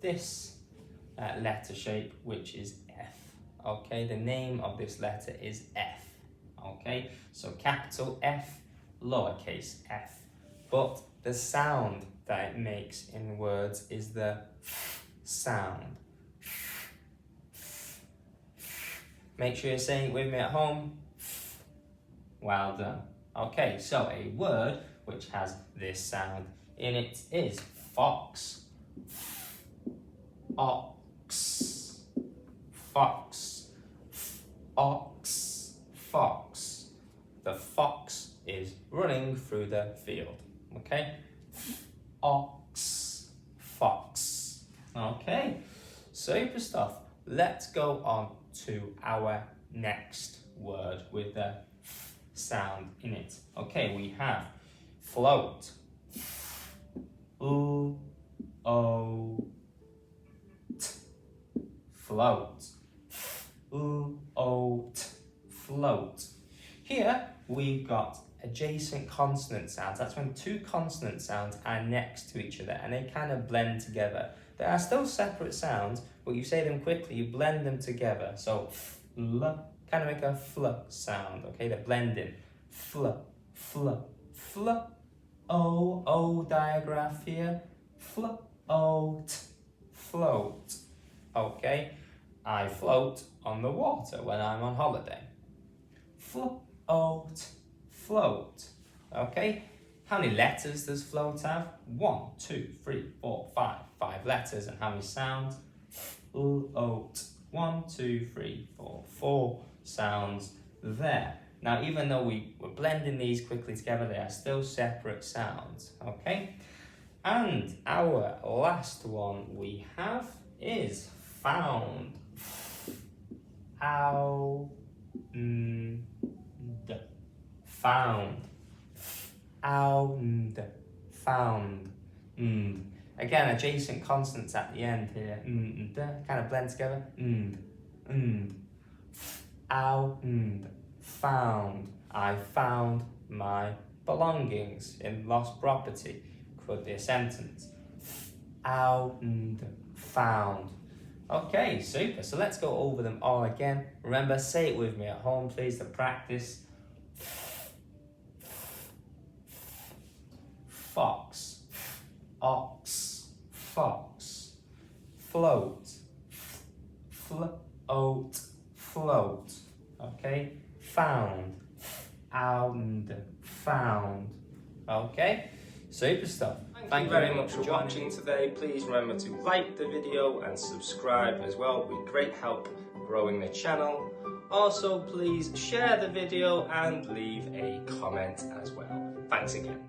this letter shape, which is F. Okay, the name of this letter is F. Okay, so capital F, lowercase f. But the sound that it makes in words is the f sound. Make sure you're saying it with me at home. Well done. Okay, so a word which has this sound in it is fox. Ox. Fox. Ox. Fox. The fox is running through the field. Okay? Ox. Fox. Okay, super stuff. Let's go on to our next word with the f sound in it. Okay, we have float. O t. Float. O t. Float. Here we've got adjacent consonant sounds. That's when two consonant sounds are next to each other and they kind of blend together. They are still separate sounds, but you say them quickly, you blend them together. So fl, kind of make a fl sound, okay? They're blending. Fl, fl, fl. O digraph here. Float, float. Okay? I float on the water when I'm on holiday. Float, float. Okay? How many letters does float have? 1, 2, 3, 4, 5. 5 letters. And how many sounds? Float. 1, 2, 3, 4. 4 sounds there. Now, even though we're blending these quickly together, they are still separate sounds. Okay? And our last one we have is found. Found. Found. Found. Again, adjacent consonants at the end here. Kind of blend together. Found. I found my belongings in lost property. Could be a sentence. Found. Okay, super. So let's go over them all again. Remember, say it with me at home, please, to practice. Fox. Ox. Fox. Float. Float. Float. Okay? Found. Found. Okay? Super stuff. Thank you very much for watching today. Please remember to like the video and subscribe as well. It would be great help growing the channel. Also, please share the video and leave a comment as well. Thanks again.